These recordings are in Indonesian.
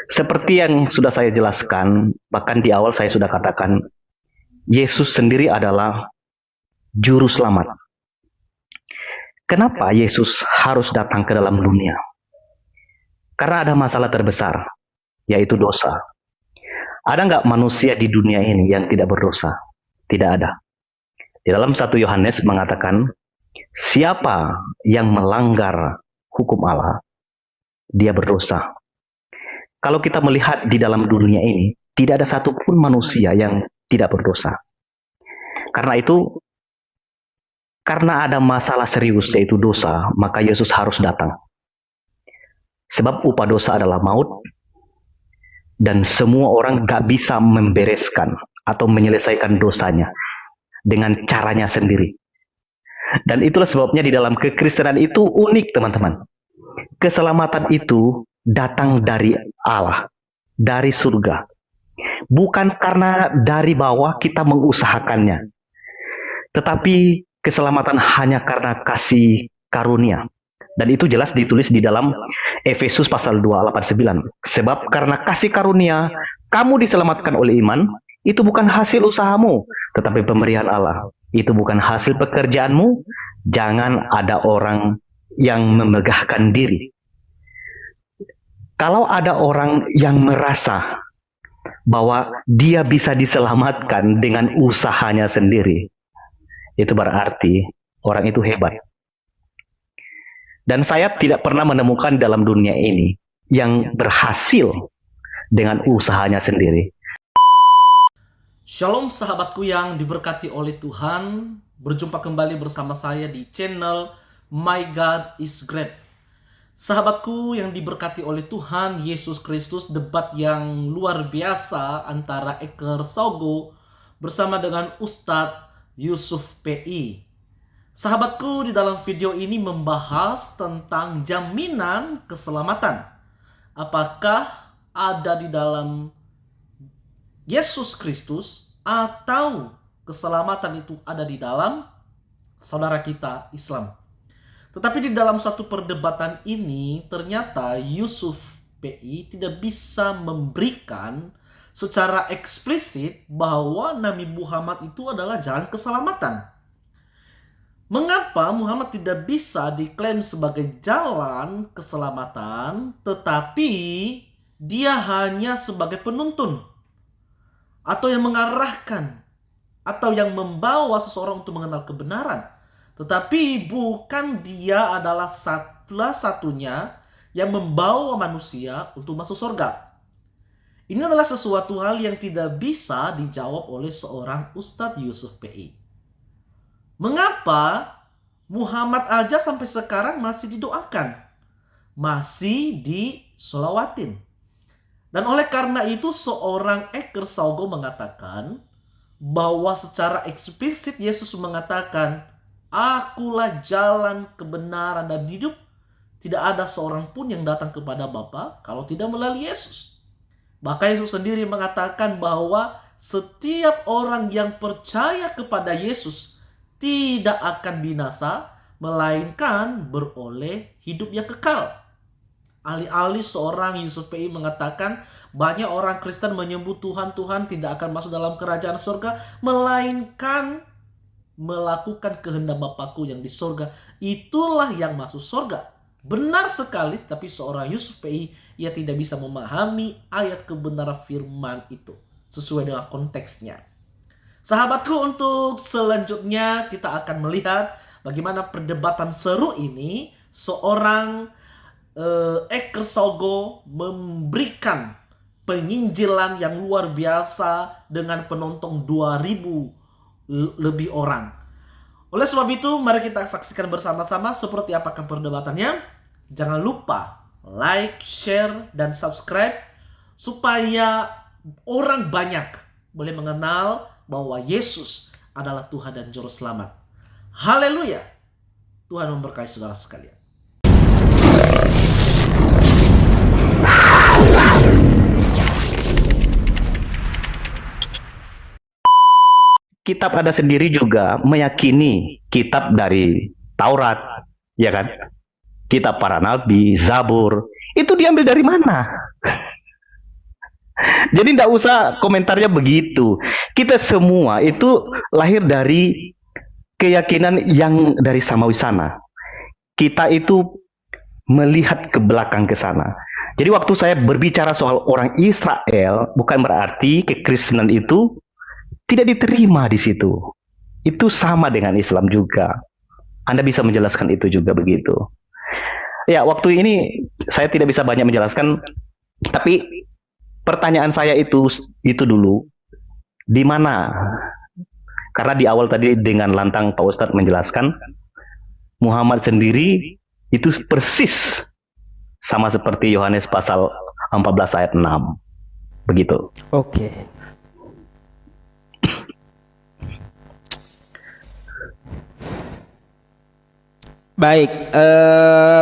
Seperti yang sudah saya jelaskan, bahkan di awal saya sudah katakan, Yesus sendiri adalah juru selamat. Kenapa Yesus harus datang ke dalam dunia? Karena ada masalah terbesar, yaitu dosa. Ada nggak manusia di dunia ini yang tidak berdosa? Tidak ada. Di dalam 1 Yohanes mengatakan, siapa yang melanggar hukum Allah, dia berdosa. Kalau kita melihat di dalam dunia ini, tidak ada satupun manusia yang tidak berdosa. Karena itu, karena ada masalah serius yaitu dosa, maka Yesus harus datang. Sebab upah dosa adalah maut, dan semua orang gak bisa membereskan atau menyelesaikan dosanya dengan caranya sendiri. Dan itulah sebabnya di dalam kekristenan itu unik, teman-teman. Keselamatan itu datang dari Allah, dari surga. Bukan karena dari bawah kita mengusahakannya, tetapi keselamatan hanya karena kasih karunia. Dan itu jelas ditulis di dalam Efesus pasal 2 ayat 9. Sebab karena kasih karunia kamu diselamatkan oleh iman, itu bukan hasil usahamu, tetapi pemberian Allah. Itu bukan hasil pekerjaanmu. Jangan ada orang yang memegahkan diri. Kalau ada orang yang merasa bahwa dia bisa diselamatkan dengan usahanya sendiri, itu berarti orang itu hebat. Dan saya tidak pernah menemukan dalam dunia ini yang berhasil dengan usahanya sendiri. Shalom sahabatku yang diberkati oleh Tuhan. Berjumpa kembali bersama saya di channel My God is Great. Sahabatku yang diberkati oleh Tuhan Yesus Kristus, debat yang luar biasa antara Eker Saugo bersama dengan Ustadz Yusuf PI. Sahabatku, di dalam video ini membahas tentang jaminan keselamatan. Apakah ada di dalam Yesus Kristus atau keselamatan itu ada di dalam saudara kita Islam? Tetapi di dalam satu perdebatan ini ternyata Yusuf PI tidak bisa memberikan secara eksplisit bahwa Nabi Muhammad itu adalah jalan keselamatan. Mengapa Muhammad tidak bisa diklaim sebagai jalan keselamatan, tetapi dia hanya sebagai penuntun atau yang mengarahkan atau yang membawa seseorang untuk mengenal kebenaran, tetapi bukan dia adalah satu-satunya yang membawa manusia untuk masuk surga. Ini adalah sesuatu hal yang tidak bisa dijawab oleh seorang Ustadz Yusuf PI. Mengapa Muhammad aja sampai sekarang masih didoakan, masih disolawatin? Dan oleh karena itu seorang Eker Saugo mengatakan bahwa secara eksplisit Yesus mengatakan, akulah jalan kebenaran dan hidup. Tidak ada seorang pun yang datang kepada Bapa kalau tidak melalui Yesus. Bahkan Yesus sendiri mengatakan bahwa setiap orang yang percaya kepada Yesus tidak akan binasa, melainkan beroleh hidup yang kekal. Alih-alih seorang Yusuf PI mengatakan banyak orang Kristen menyebut Tuhan tidak akan masuk dalam kerajaan surga, melainkan melakukan kehendak Bapakku yang di surga, itulah yang masuk surga. Benar sekali, tapi seorang Yusuf PI ia tidak bisa memahami ayat kebenaran firman itu sesuai dengan konteksnya. Sahabatku, untuk selanjutnya kita akan melihat bagaimana perdebatan seru ini. Seorang Eker Saugo memberikan penginjilan yang luar biasa dengan penonton 2.000 lebih orang. Oleh sebab itu, mari kita saksikan bersama-sama seperti apakah perdebatannya. Jangan lupa like, share, dan subscribe supaya orang banyak boleh mengenal bahwa Yesus adalah Tuhan dan Juru Selamat. Haleluya! Tuhan memberkati saudara sekalian. Kitab ada sendiri juga meyakini kitab dari Taurat, ya kan? Kitab para nabi, Zabur, itu diambil dari mana? Jadi tidak usah komentarnya begitu. Kita semua itu lahir dari keyakinan yang dari samawi sana. Kita itu melihat ke belakang ke sana. Jadi waktu saya berbicara soal orang Israel, bukan berarti kekristenan itu tidak diterima di situ. Itu sama dengan Islam juga. Anda bisa menjelaskan itu juga begitu. Ya, waktu ini saya tidak bisa banyak menjelaskan, tapi pertanyaan saya itu dulu, di mana? Karena di awal tadi dengan lantang Pak Ustadz menjelaskan, Muhammad sendiri itu persis sama seperti Yohanes pasal 14 ayat 6. Begitu. Oke. Baik,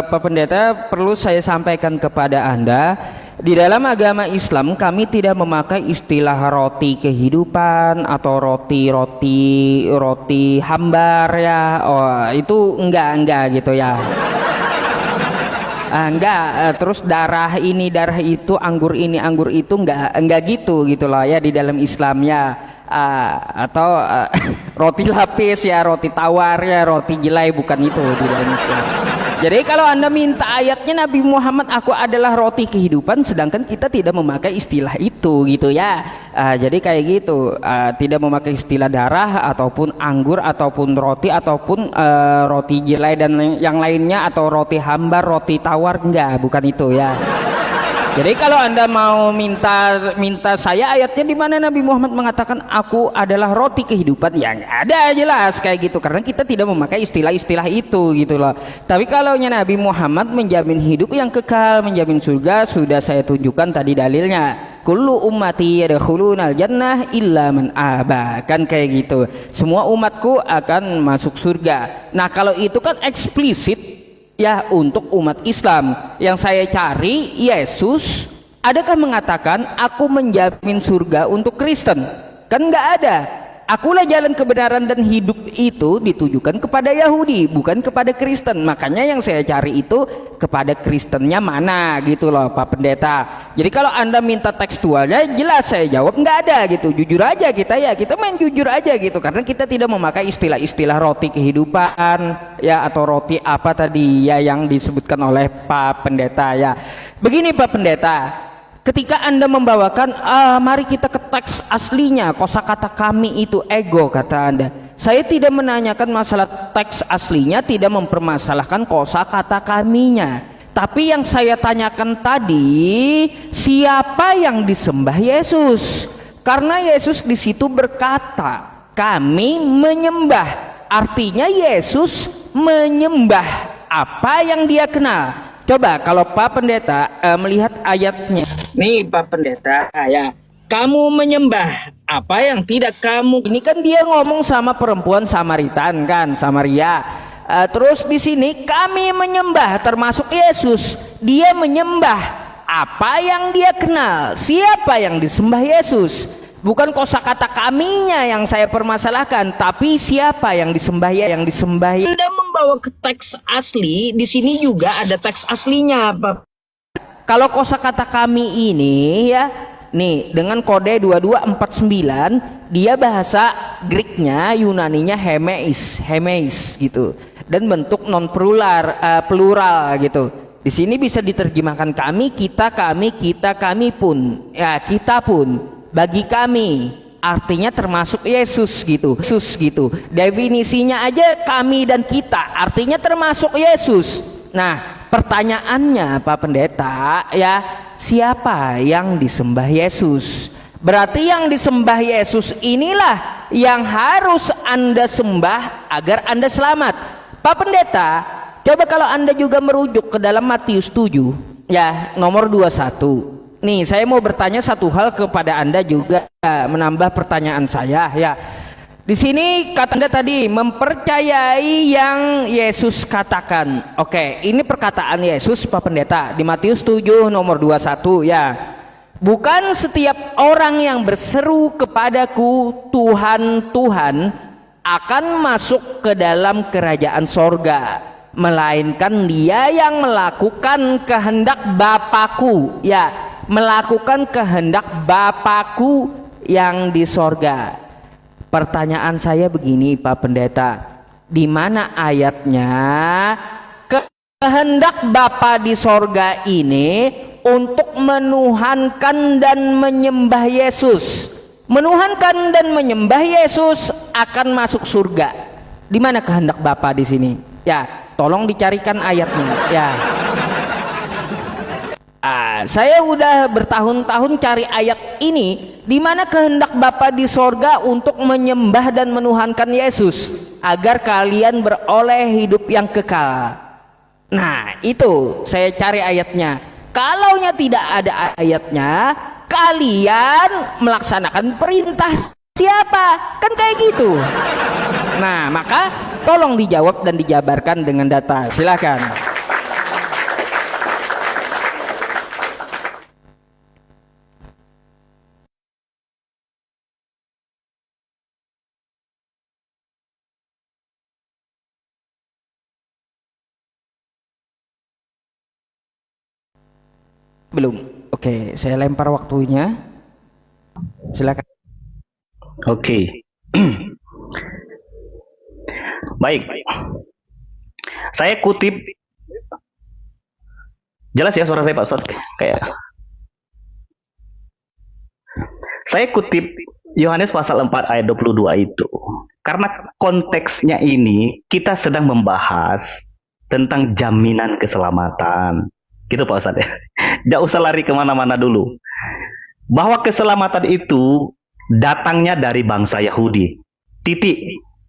Pak Pendeta, perlu saya sampaikan kepada Anda, di dalam agama Islam kami tidak memakai istilah roti kehidupan atau roti hambar ya. Oh, itu enggak gitu ya. Enggak, terus darah ini darah itu, anggur ini anggur itu, enggak gitu loh ya di dalam Islam ya. Atau roti lapis ya, roti tawar ya, roti jelai, bukan itu di dalam Islam. Jadi kalau Anda minta ayatnya Nabi Muhammad aku adalah roti kehidupan, sedangkan kita tidak memakai istilah itu gitu ya. Jadi kayak gitu, tidak memakai istilah darah ataupun anggur ataupun roti ataupun roti jelai dan yang lainnya, atau roti hambar, roti tawar, enggak, bukan itu ya. Jadi kalau Anda mau minta saya ayatnya di mana Nabi Muhammad mengatakan aku adalah roti kehidupan, ya ada jelas kayak gitu, karena kita tidak memakai istilah-istilah itu gitu loh. Tapi kalau Nabi Muhammad menjamin hidup yang kekal, menjamin surga, sudah saya tunjukkan tadi dalilnya. Kullu ummati yadkhulunal jannah illa man aba, kan kayak gitu. Semua umatku akan masuk surga. Nah, kalau itu kan eksplisit ya untuk umat Islam. Yang saya cari, Yesus adakah mengatakan aku menjamin surga untuk Kristen? Kan nggak ada. Akulah jalan kebenaran dan hidup itu ditujukan kepada Yahudi, bukan kepada Kristen. Makanya yang saya cari itu kepada Kristennya mana gitu loh Pak Pendeta. Jadi kalau Anda minta tekstualnya, jelas saya jawab nggak ada gitu. Jujur aja kita main jujur aja gitu, karena kita tidak memakai istilah-istilah roti kehidupan ya, atau roti apa tadi ya yang disebutkan oleh Pak Pendeta ya. Begini Pak Pendeta, ketika Anda membawakan, mari kita ke teks aslinya, kosakata kami itu ego, kata Anda. Saya tidak menanyakan masalah teks aslinya, tidak mempermasalahkan kosakata kaminya. Tapi yang saya tanyakan tadi, siapa yang disembah Yesus? Karena Yesus di situ berkata, kami menyembah. Artinya Yesus menyembah apa yang dia kenal. Coba kalau Pak Pendeta melihat ayatnya. Nih Pak Pendeta ya, kamu menyembah apa yang tidak kamu. Ini kan dia ngomong sama perempuan Samaritan kan, Samaria. Terus di sini kami menyembah, termasuk Yesus. Dia menyembah apa yang dia kenal. Siapa yang disembah Yesus? Bukan kosakata kaminya yang saya permasalahkan, tapi siapa yang disembah yang disembah. Anda membawa ke teks asli, di sini juga ada teks aslinya, Pak. Kalau kosakata kami ini ya, nih dengan kode 2249, dia bahasa Greeknya, Yunaninya hemeis gitu, dan bentuk non plural gitu. Di sini bisa diterjemahkan kami, kita, kami pun, ya kita pun. Bagi kami, artinya termasuk Yesus gitu. Definisinya aja kami dan kita, artinya termasuk Yesus. Nah, pertanyaannya Pak Pendeta ya, siapa yang disembah Yesus? Berarti yang disembah Yesus inilah yang harus Anda sembah agar Anda selamat. Pak Pendeta, coba kalau Anda juga merujuk ke dalam Matius 7 ya, nomor 21. Nih, saya mau bertanya satu hal kepada Anda juga, menambah pertanyaan saya ya. Di sini kata Anda tadi mempercayai yang Yesus katakan. Oke, ini perkataan Yesus Pak Pendeta di Matius 7 nomor 21 ya. Bukan setiap orang yang berseru kepadaku Tuhan, Tuhan akan masuk ke dalam kerajaan sorga, melainkan dia yang melakukan kehendak Bapakku ya. melakukan kehendak Bapakku yang di sorga. Pertanyaan saya begini Pak Pendeta, di mana ayatnya kehendak Bapa di sorga ini untuk menuhankan dan menyembah Yesus? Menuhankan dan menyembah Yesus akan masuk surga. Di mana kehendak Bapa di sini? Ya, tolong dicarikan ayatnya. Ya. Saya udah bertahun-tahun cari ayat ini, di mana kehendak Bapa di sorga untuk menyembah dan menuhankan Yesus agar kalian beroleh hidup yang kekal. Nah, itu saya cari ayatnya. Kalaunya tidak ada ayatnya, kalian melaksanakan perintah siapa? Kan kayak gitu. Nah, maka tolong dijawab dan dijabarkan dengan data. Silakan. Belum. Oke, saya lempar waktunya. Silakan. Oke. Baik. Saya kutip. Jelas ya suara saya Pak Ustaz? Kayak. Saya kutip Yohanes pasal 4 ayat 22 itu. Karena konteksnya ini kita sedang membahas tentang jaminan keselamatan. Gitu Pak Ustaz ya. Tidak usah lari kemana-mana dulu. Bahwa keselamatan itu datangnya dari bangsa Yahudi. Titik.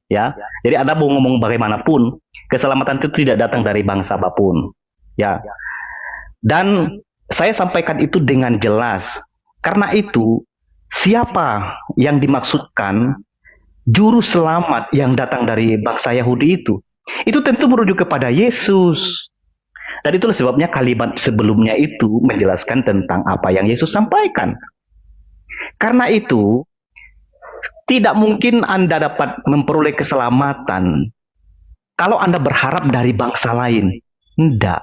Ya. Jadi Anda mau ngomong bagaimanapun, keselamatan itu tidak datang dari bangsa apapun. Ya. Dan saya sampaikan itu dengan jelas. Karena itu, siapa yang dimaksudkan juru selamat yang datang dari bangsa Yahudi itu? Itu tentu merujuk kepada Yesus. Dan itulah sebabnya kalimat sebelumnya itu menjelaskan tentang apa yang Yesus sampaikan. Karena itu, tidak mungkin Anda dapat memperoleh keselamatan kalau Anda berharap dari bangsa lain. Tidak.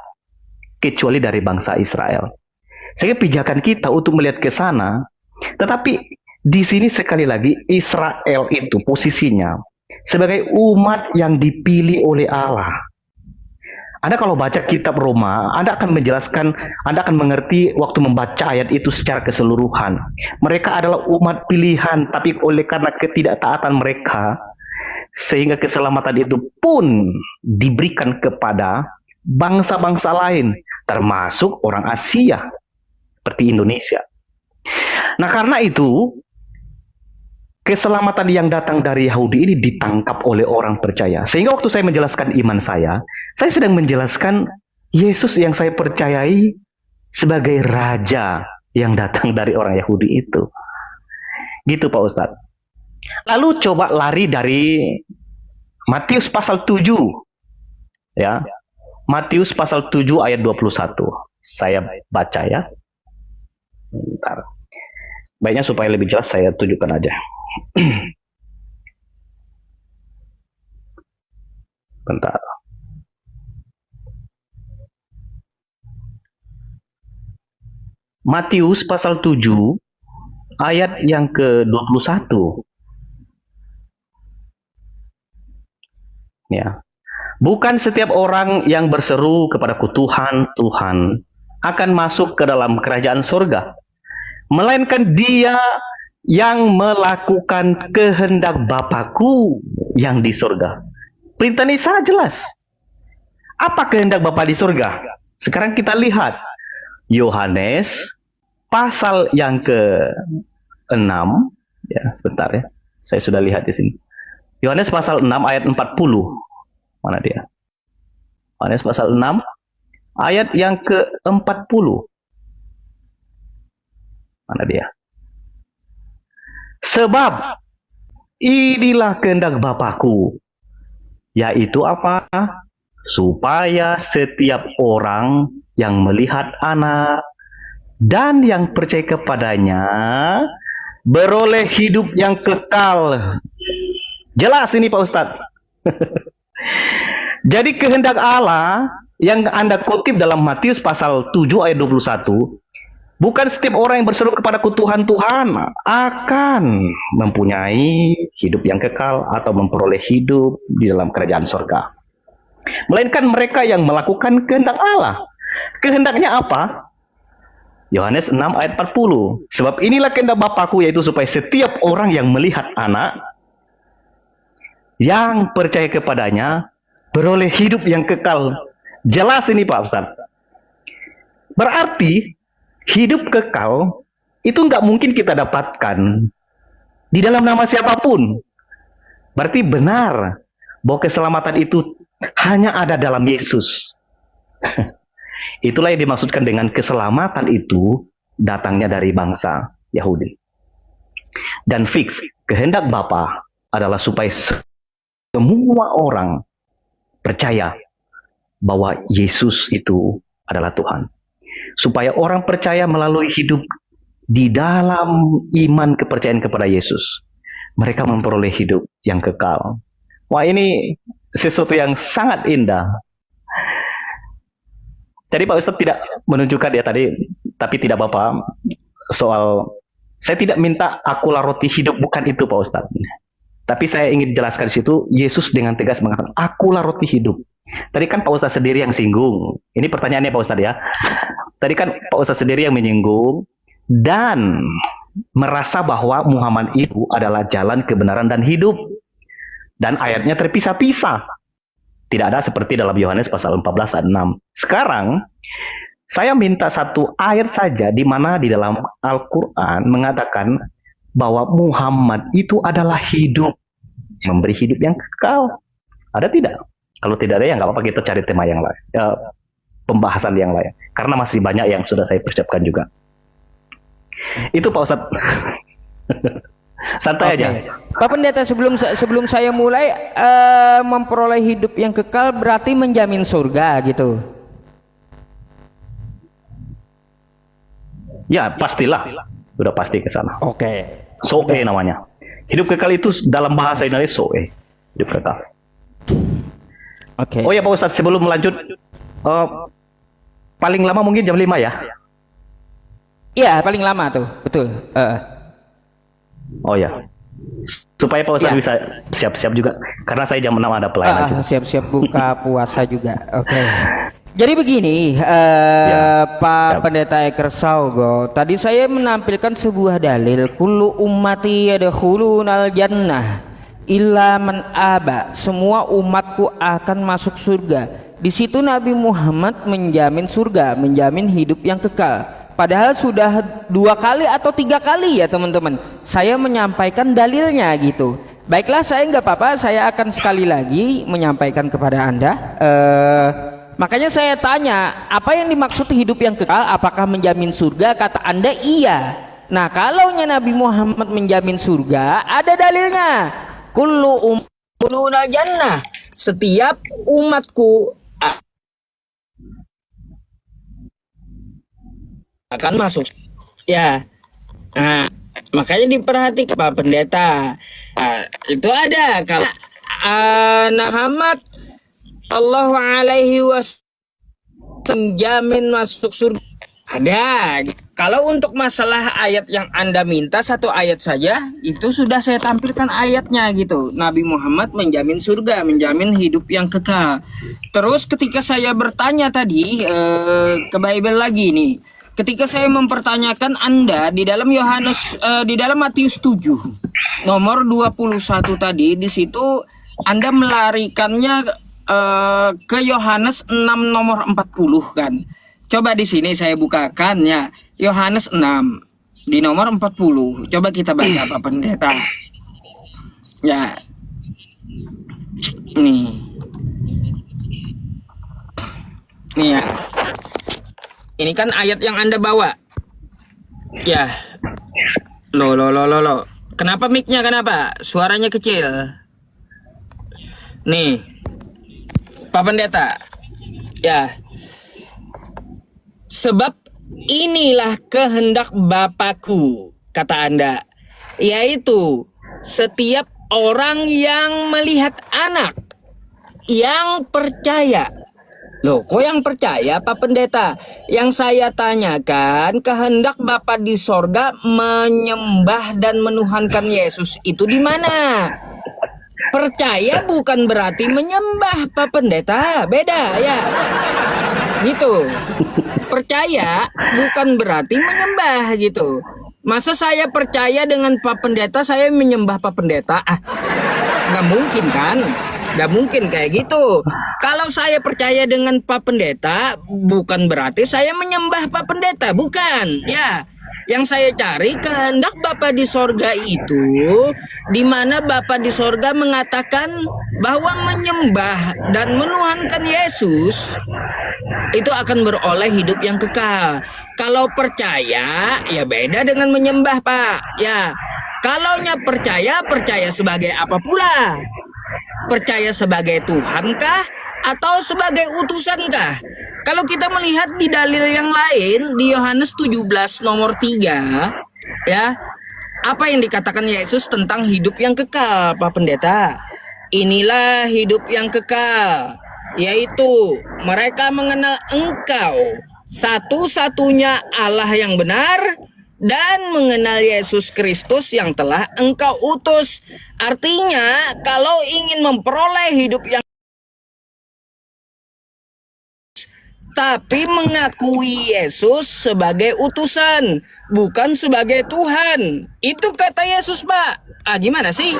Kecuali dari bangsa Israel. Sehingga pijakan kita untuk melihat ke sana, tetapi di sini sekali lagi Israel itu posisinya sebagai umat yang dipilih oleh Allah. Anda kalau baca kitab Roma, Anda akan menjelaskan, Anda akan mengerti waktu membaca ayat itu secara keseluruhan. Mereka adalah umat pilihan, tapi oleh karena ketidaktaatan mereka, sehingga keselamatan itu pun diberikan kepada bangsa-bangsa lain, termasuk orang Asia, seperti Indonesia. Nah karena itu, keselamatan yang datang dari Yahudi ini ditangkap oleh orang percaya. Sehingga waktu saya menjelaskan iman saya sedang menjelaskan Yesus yang saya percayai sebagai Raja yang datang dari orang Yahudi itu. Gitu Pak Ustadz. Lalu coba lari dari Matius pasal 7. Ya. Matius pasal 7 ayat 21. Saya baca ya. Bentar. Baiknya supaya lebih jelas saya tunjukkan aja. Bentar. Matius pasal 7 ayat yang ke-21. Ya. Bukan setiap orang yang berseru kepadaku Tuhan, Tuhan akan masuk ke dalam kerajaan surga, melainkan dia yang melakukan kehendak Bapakku yang di surga. Perintah ini sangat jelas. Apa kehendak Bapa di surga? Sekarang kita lihat Yohanes pasal yang ke-6. Ya, sebentar ya. Saya sudah lihat di sini. Yohanes pasal 6 ayat 40. Mana dia? Yohanes pasal 6 ayat yang ke-40. Mana dia? Sebab inilah kehendak Bapakku, yaitu apa? Supaya setiap orang yang melihat Anak dan yang percaya kepadanya beroleh hidup yang kekal. Jelas ini Pak Ustadz. Jadi kehendak Allah yang Anda kutip dalam Matius pasal 7 ayat 21 Bukan setiap orang yang berseru kepadaku Tuhan, Tuhan akan mempunyai hidup yang kekal atau memperoleh hidup di dalam kerajaan surga. Melainkan mereka yang melakukan kehendak Allah. Kehendaknya apa? Yohanes 6 ayat 40. Sebab inilah kehendak Bapakku, yaitu supaya setiap orang yang melihat anak, yang percaya kepadanya, beroleh hidup yang kekal. Jelas ini Pak Ustaz. Berarti hidup kekal itu nggak mungkin kita dapatkan di dalam nama siapapun. Berarti benar bahwa keselamatan itu hanya ada dalam Yesus. Itulah yang dimaksudkan dengan keselamatan itu datangnya dari bangsa Yahudi. Dan fix, kehendak Bapa adalah supaya semua orang percaya bahwa Yesus itu adalah Tuhan. Supaya orang percaya melalui hidup di dalam iman kepercayaan kepada Yesus, mereka memperoleh hidup yang kekal. Wah, ini sesuatu yang sangat indah. Jadi Pak Ustadz tidak menunjukkan ya tadi, tapi tidak apa-apa, soal saya tidak minta akulah roti hidup, bukan itu Pak Ustadz. Tapi saya ingin jelaskan di situ, Yesus dengan tegas mengatakan, akulah roti hidup. Tadi kan Pak Ustadz sendiri yang singgung. Ini pertanyaannya Pak Ustadz ya. Tadi kan Pak Ustadz sendiri yang menyinggung dan merasa bahwa Muhammad itu adalah jalan kebenaran dan hidup. Dan ayatnya terpisah-pisah. Tidak ada seperti dalam Yohanes pasal 14 ayat 6. Sekarang, saya minta satu ayat saja di mana di dalam Al-Quran mengatakan bahwa Muhammad itu adalah hidup. Memberi hidup yang kekal. Ada tidak? Kalau tidak ada, ya nggak apa-apa, kita cari tema yang lain. Pembahasan yang lain. Karena masih banyak yang sudah saya persiapkan juga. Itu Pak Ustadz. Santai aja. Pak Pendeta, sebelum saya mulai, memperoleh hidup yang kekal berarti menjamin surga gitu. Ya pastilah, udah pasti ke sana. Oke. Soe namanya. Hidup kekal itu dalam bahasa Indonesia soe. Hidup kekal. Oke. Oh ya Pak Ustadz, sebelum melanjut, paling lama mungkin jam 5 ya? Iya, paling lama tuh, betul. Oh ya, supaya Pak Ustadz bisa siap-siap juga, karena saya jam 6 ada pelayanan juga. Siap-siap buka puasa juga. Oke. Jadi begini, Pak Pendeta Eker Saugo, tadi saya menampilkan sebuah dalil, kullu ummati yadkhulunal jannah illa man aba, semua umatku akan masuk surga. Di situ Nabi Muhammad menjamin surga, menjamin hidup yang kekal. Padahal sudah 2 kali atau 3 kali ya teman-teman saya menyampaikan dalilnya gitu. Baiklah, saya nggak apa-apa, saya akan sekali lagi menyampaikan kepada Anda. Makanya saya tanya, apa yang dimaksud hidup yang kekal? Apakah menjamin surga? Kata Anda iya. Nah, kalaunya Nabi Muhammad menjamin surga, ada dalilnya. Kullu umuluna jannah, setiap umatku akan masuk ya. Nah, makanya diperhatikan Pak Pendeta. Itu ada kalau Muhammad Sallallahu alaihi wasallam menjamin masuk surga, ada. Kalau untuk masalah ayat yang Anda minta, satu ayat saja itu sudah saya tampilkan ayatnya gitu. Nabi Muhammad menjamin surga, menjamin hidup yang kekal. Terus ketika saya bertanya tadi ke Bible lagi nih, ketika saya mempertanyakan Anda di dalam di dalam Matius 7 nomor 21 tadi, di situ Anda melarikannya ke Yohanes 6 nomor 40 kan. Coba di sini saya bukakan ya, Yohanes 6 di nomor 40. Coba kita baca Pak Pendeta. Ya. Nih. Nih ya. Ini kan ayat yang Anda bawa. Ya. Loh. Kenapa mic-nya kenapa? Suaranya kecil. Nih. Pak Pendeta, ya, sebab inilah kehendak Bapakku, kata Anda, yaitu setiap orang yang melihat anak, yang percaya Loh, kok yang percaya Pak Pendeta? Yang saya tanyakan, kehendak Bapa di sorga menyembah dan menuhankan Yesus itu di mana? Percaya bukan berarti menyembah Pak Pendeta, beda ya. Gitu. Percaya bukan berarti menyembah gitu. Masa saya percaya dengan Pak Pendeta, saya menyembah Pak Pendeta? Nggak mungkin kan? Nggak mungkin kayak gitu. Kalau saya percaya dengan Pak Pendeta, bukan berarti saya menyembah Pak Pendeta, bukan. Ya, yang saya cari kehendak Bapa di sorga itu, di mana Bapa di sorga mengatakan bahwa menyembah dan menuhankan Yesus itu akan beroleh hidup yang kekal. Kalau percaya, ya beda dengan menyembah, Pak. Ya, kalaunya percaya sebagai apa pula? Percaya sebagai Tuhankah atau sebagai utusankah? Kalau kita melihat di dalil yang lain, di Yohanes 17 nomor 3, ya, apa yang dikatakan Yesus tentang hidup yang kekal, Pak Pendeta? Inilah hidup yang kekal, yaitu mereka mengenal Engkau, satu-satunya Allah yang benar, dan mengenal Yesus Kristus yang telah Engkau utus. Artinya, kalau ingin memperoleh hidup yang tapi mengakui Yesus sebagai utusan, bukan sebagai Tuhan. Itu kata Yesus, Pak. Gimana sih?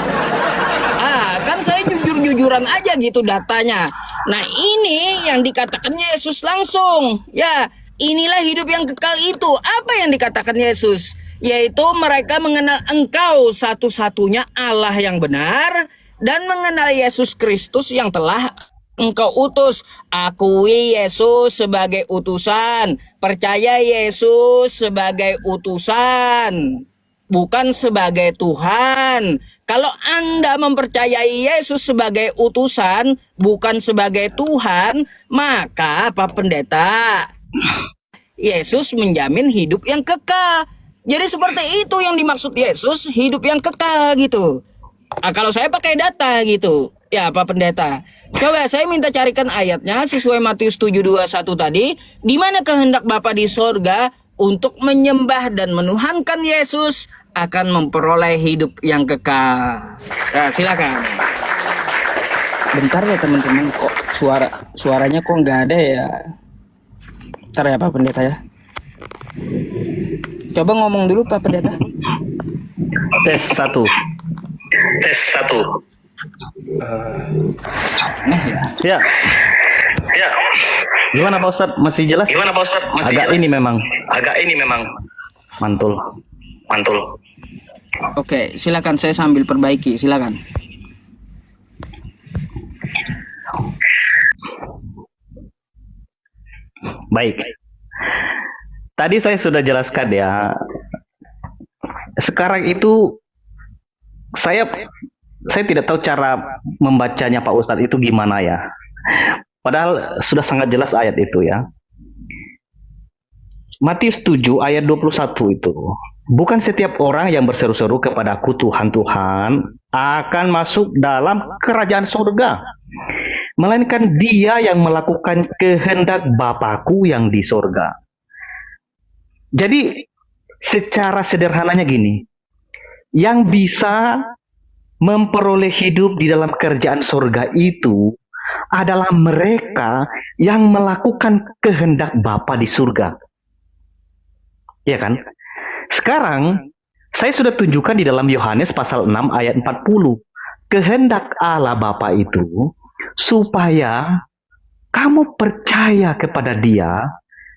Kan saya jujur-jujuran aja gitu datanya. Nah, ini yang dikatakan Yesus langsung. Ya, inilah hidup yang kekal itu. Apa yang dikatakan Yesus? Yaitu mereka mengenal Engkau satu-satunya Allah yang benar dan mengenal Yesus Kristus yang telah Engkau utus. Akui Yesus sebagai utusan. Percaya Yesus sebagai utusan, bukan sebagai Tuhan. Kalau Anda mempercayai Yesus sebagai utusan, bukan sebagai Tuhan, maka Pak Pendeta, Yesus menjamin hidup yang kekal. Jadi seperti itu yang dimaksud Yesus, hidup yang kekal gitu. Kalau saya pakai data gitu. Ya Pak Pendeta, coba saya minta carikan ayatnya sesuai Matius 7:21 tadi, di mana kehendak Bapa di sorga untuk menyembah dan menuhankan Yesus akan memperoleh hidup yang kekal. Nah, silakan. Bentar ya teman-teman, kok suaranya kok nggak ada ya? Bentar ya Pak Pendeta ya. Coba ngomong dulu Pak Pendeta. Tes 1. Ya. Gimana Pak Ustadz? Masih jelas? Agak ini memang mantul. Oke, silakan, saya sambil perbaiki, silakan. Baik. Tadi saya sudah jelaskan ya. Sekarang itu saya tidak tahu cara membacanya Pak Ustadz itu gimana ya. Padahal sudah sangat jelas ayat itu ya. Matius 7 ayat 21 itu. Bukan setiap orang yang berseru-seru kepadaku Tuhan, Tuhan akan masuk dalam kerajaan surga, melainkan dia yang melakukan kehendak Bapakku yang di surga. Jadi secara sederhananya gini, yang bisa memperoleh hidup di dalam kerajaan surga itu adalah mereka yang melakukan kehendak Bapa di surga. Ya kan? Sekarang saya sudah tunjukkan di dalam Yohanes pasal 6 ayat 40. Kehendak Allah Bapa itu supaya kamu percaya kepada Dia.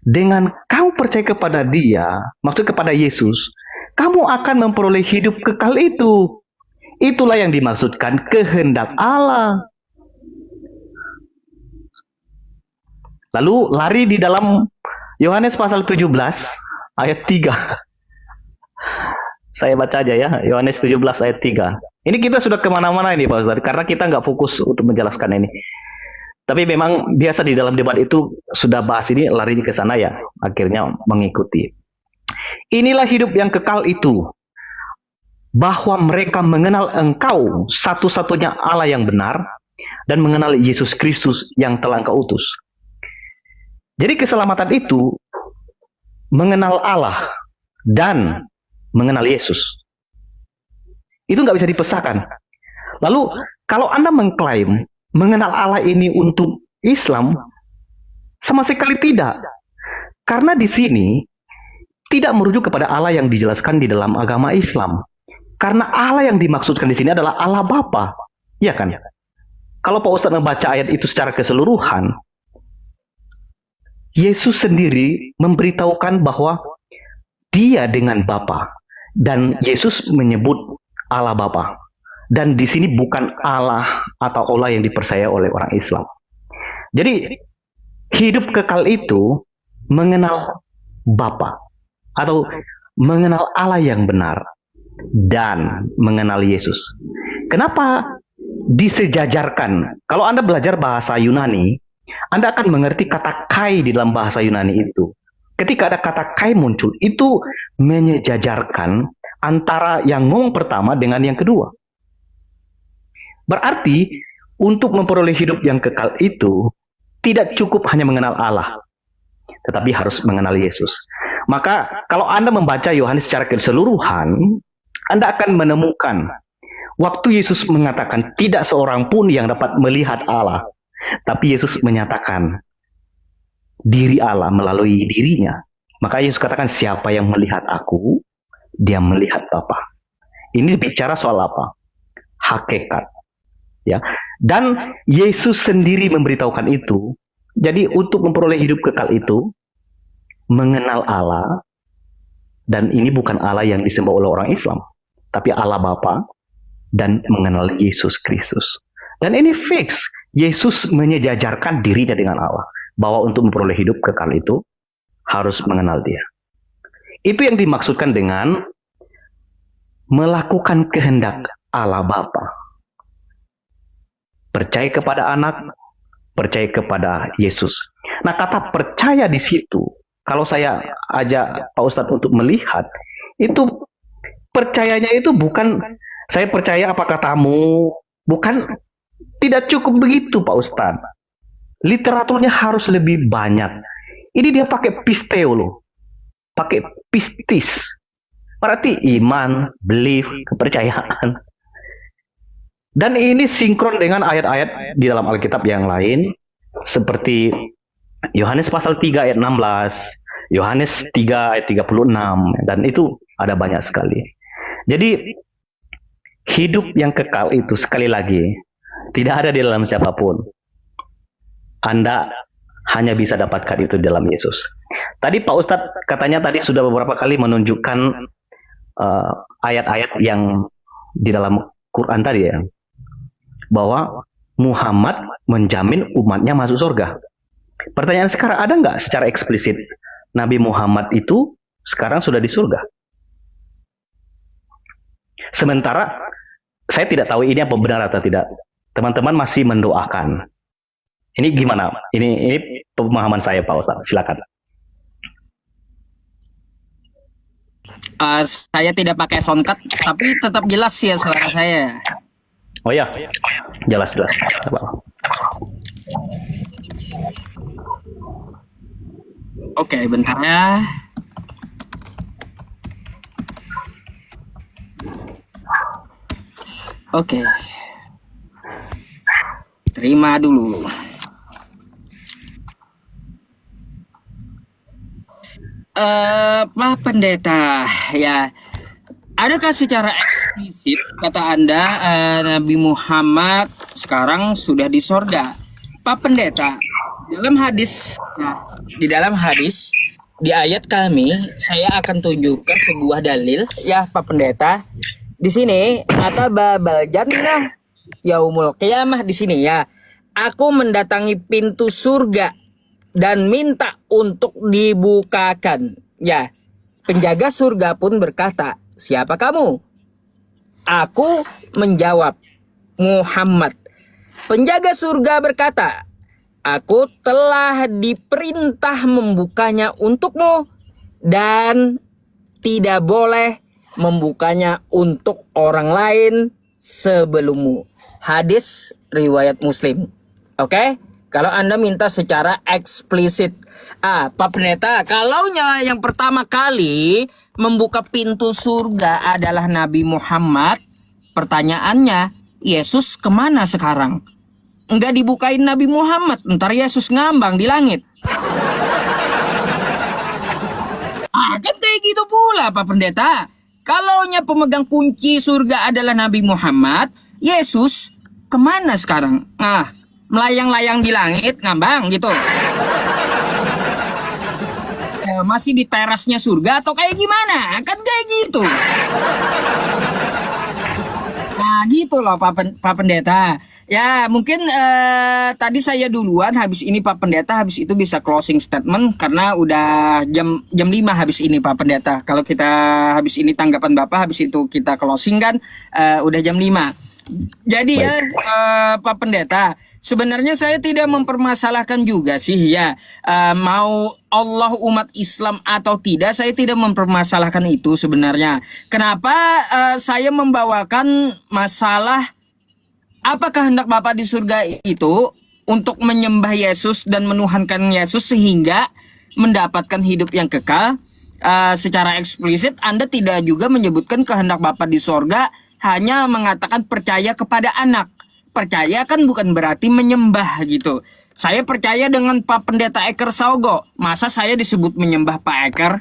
Dengan kamu percaya kepada Dia, maksud kepada Yesus, kamu akan memperoleh hidup kekal itu. Itulah yang dimaksudkan kehendak Allah. Lalu lari di dalam Yohanes pasal 17 ayat 3. Saya baca aja ya, Yohanes 17 ayat 3. Ini kita sudah kemana-mana ini Pak Ustadz, karena kita nggak fokus untuk menjelaskan ini. Tapi memang biasa di dalam debat itu sudah bahas ini, lari ke sana ya, akhirnya mengikuti. Inilah hidup yang kekal itu, bahwa mereka mengenal Engkau satu-satunya Allah yang benar dan mengenal Yesus Kristus yang telah Engkau utus. Jadi keselamatan itu mengenal Allah dan mengenal Yesus. Itu nggak bisa dipisahkan. Lalu kalau Anda mengklaim mengenal Allah ini untuk Islam, sama sekali tidak. Karena di sini tidak merujuk kepada Allah yang dijelaskan di dalam agama Islam. Karena Allah yang dimaksudkan di sini adalah Allah Bapa. Ya kan? Kalau Pak Ustadz membaca ayat itu secara keseluruhan, Yesus sendiri memberitahukan bahwa dia dengan Bapa, dan Yesus menyebut Allah Bapa. Dan di sini bukan Allah atau Allah yang dipercaya oleh orang Islam. Jadi hidup kekal itu mengenal Bapa atau mengenal Allah yang benar dan mengenal Yesus. Kenapa disejajarkan? Kalau Anda belajar bahasa Yunani, Anda akan mengerti kata kai di dalam bahasa Yunani itu. Ketika ada kata kai muncul, itu menyejajarkan antara yang ngomong pertama dengan yang kedua. Berarti untuk memperoleh hidup yang kekal itu tidak cukup hanya mengenal Allah, tetapi harus mengenal Yesus. Maka kalau Anda membaca Yohanes secara keseluruhan, Anda akan menemukan waktu Yesus mengatakan tidak seorang pun yang dapat melihat Allah, tapi Yesus menyatakan diri Allah melalui dirinya. Maka Yesus katakan, siapa yang melihat aku, dia melihat Bapa. Ini bicara soal apa? Hakikat. Ya. Dan Yesus sendiri memberitahukan itu. Jadi untuk memperoleh hidup kekal itu, mengenal Allah, dan ini bukan Allah yang disembah oleh orang Islam, tapi Allah Bapa, dan mengenal Yesus Kristus. Dan ini fix, Yesus menyejajarkan dirinya dengan Allah, bahwa untuk memperoleh hidup kekal itu, harus mengenal dia. Itu yang dimaksudkan dengan melakukan kehendak Allah Bapa. Percaya kepada anak, percaya kepada Yesus. Nah, kata percaya di situ, kalau saya ajak Pak Ustadz untuk melihat, itu percayanya itu bukan saya percaya apa katamu, bukan, tidak cukup begitu Pak Ustadz. Literaturnya harus lebih banyak. Ini dia pakai pisteo loh, pakai pistis. Berarti iman, belief, kepercayaan. Dan ini sinkron dengan ayat-ayat di dalam Alkitab yang lain, seperti Yohanes pasal 3 ayat 16, Yohanes 3 ayat 36, dan itu ada banyak sekali. Jadi, hidup yang kekal itu sekali lagi, tidak ada di dalam siapapun. Anda hanya bisa dapatkan itu dalam Yesus. Tadi Pak Ustadz katanya tadi sudah beberapa kali menunjukkan ayat-ayat yang di dalam Quran tadi ya, bahwa Muhammad menjamin umatnya masuk surga. Pertanyaan sekarang, ada nggak secara eksplisit Nabi Muhammad itu sekarang sudah di surga? Sementara saya tidak tahu ini apa benar atau tidak. Teman-teman masih mendoakan. Ini gimana? Ini pemahaman saya Pak Ustadz. Silakan. Saya tidak pakai soundcard, tapi tetap jelas ya suara saya. Oh ya, jelas. Oke, bentar ya. Oke. Terima dulu. Pak Pendeta, ya. Adakah secara eksplisit kata Anda Nabi Muhammad sekarang sudah di sorga? Pak Pendeta, dalam hadis, di dalam hadis di ayat kami, saya akan tunjukkan sebuah dalil ya Pak Pendeta. Di sini kata babal jannah yaumul qiyamah di sini ya. Aku mendatangi pintu surga dan minta untuk dibukakan. Ya, penjaga surga pun berkata, siapa kamu? Aku menjawab, Muhammad. Penjaga surga berkata, aku telah diperintah membukanya untukmu dan tidak boleh membukanya untuk orang lain sebelummu. Hadis riwayat Muslim. Oke? Kalau Anda minta secara eksplisit. Pak Pendeta, kalau yang pertama kali membuka pintu surga adalah Nabi Muhammad, pertanyaannya, Yesus kemana sekarang? Enggak dibukain Nabi Muhammad, ntar Yesus ngambang di langit. Kan kayak gitu pula Pak Pendeta. Kalaunya pemegang kunci surga adalah Nabi Muhammad, Yesus kemana sekarang? Melayang-layang di langit, ngambang gitu. Masih di terasnya surga atau kayak gimana? Kan kayak gitu. Nah gitu loh Pak Pendeta. Ya mungkin tadi saya duluan, habis ini Pak Pendeta, habis itu bisa closing statement karena udah jam 5 habis ini Pak Pendeta. Kalau kita habis ini tanggapan Bapak, habis itu kita closing kan udah jam 5. Jadi ya Pak Pendeta, sebenarnya saya tidak mempermasalahkan juga sih ya, mau Allah umat Islam atau tidak, saya tidak mempermasalahkan itu sebenarnya. Kenapa saya membawakan masalah apakah hendak Bapak di surga itu untuk menyembah Yesus dan menuhankan Yesus sehingga mendapatkan hidup yang kekal? Secara eksplisit Anda tidak juga menyebutkan kehendak Bapak di surga hanya mengatakan percaya kepada anak. Percaya kan bukan berarti menyembah gitu. Saya percaya dengan Pak Pendeta Eker Saugo. Masa saya disebut menyembah Pak Eker?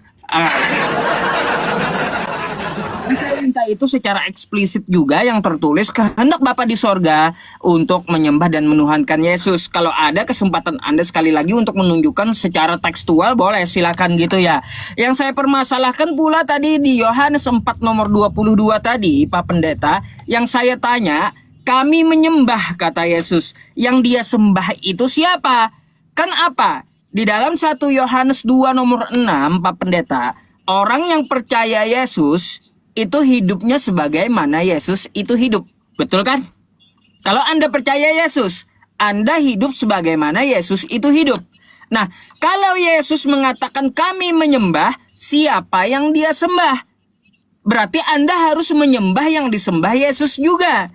Saya minta itu secara eksplisit juga yang tertulis kehendak Bapa di sorga untuk menyembah dan menuhankan Yesus. Kalau ada kesempatan Anda sekali lagi untuk menunjukkan secara tekstual, boleh silakan gitu ya. Yang saya permasalahkan pula tadi di Yohanes 4 nomor 22 tadi Pak Pendeta, yang saya tanya, kami menyembah kata Yesus, yang dia sembah itu siapa? Kan apa? Di dalam 1 Yohanes 2 nomor 6 Pak Pendeta, orang yang percaya Yesus itu hidupnya sebagaimana Yesus itu hidup. Betul kan? Kalau Anda percaya Yesus, Anda hidup sebagaimana Yesus itu hidup. Nah, kalau Yesus mengatakan kami menyembah, siapa yang dia sembah? Berarti Anda harus menyembah yang disembah Yesus juga.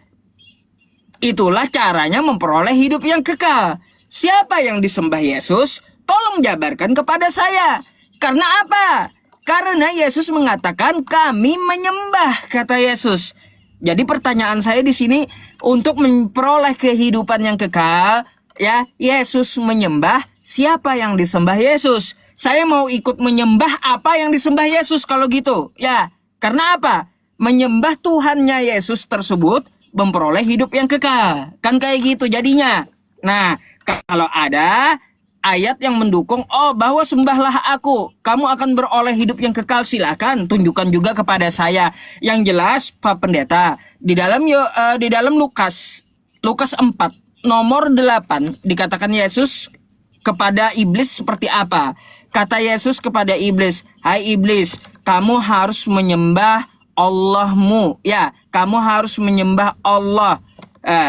Itulah caranya memperoleh hidup yang kekal. Siapa yang disembah Yesus? Tolong jabarkan kepada saya. Karena apa? Karena Yesus mengatakan kami menyembah, kata Yesus. Jadi pertanyaan saya di sini untuk memperoleh kehidupan yang kekal, ya, Yesus menyembah, siapa yang disembah Yesus? Saya mau ikut menyembah apa yang disembah Yesus kalau gitu. Ya, karena apa? Menyembah Tuhannya Yesus tersebut memperoleh hidup yang kekal. Kan kayak gitu jadinya. Nah, kalau ada ayat yang mendukung, bahwa sembahlah aku, kamu akan beroleh hidup yang kekal, silakan tunjukkan juga kepada saya. Yang jelas Pak Pendeta, di dalam Lukas 4 nomor 8 dikatakan Yesus kepada iblis seperti apa? Kata Yesus kepada iblis, hai iblis, kamu harus menyembah Allahmu, ya, kamu harus menyembah Allah,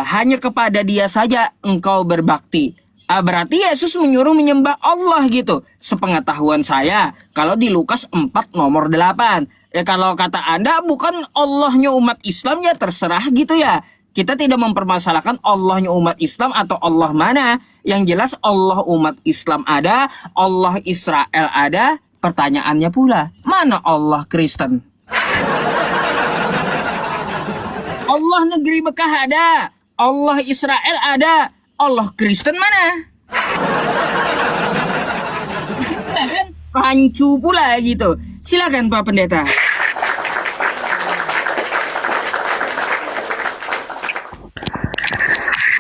hanya kepada Dia saja engkau berbakti. Berarti Yesus menyuruh menyembah Allah gitu. Sepengetahuan saya, kalau di Lukas 4 nomor 8. Ya kalau kata Anda bukan Allahnya umat Islam, ya terserah gitu ya. Kita tidak mempermasalahkan Allahnya umat Islam atau Allah mana. Yang jelas Allah umat Islam ada, Allah Israel ada. Pertanyaannya pula, mana Allah Kristen? Allah negeri Mekah ada, Allah Israel ada, Allah Kristen mana? Nah kan rancu pula gitu. Silakan Pak Pendeta.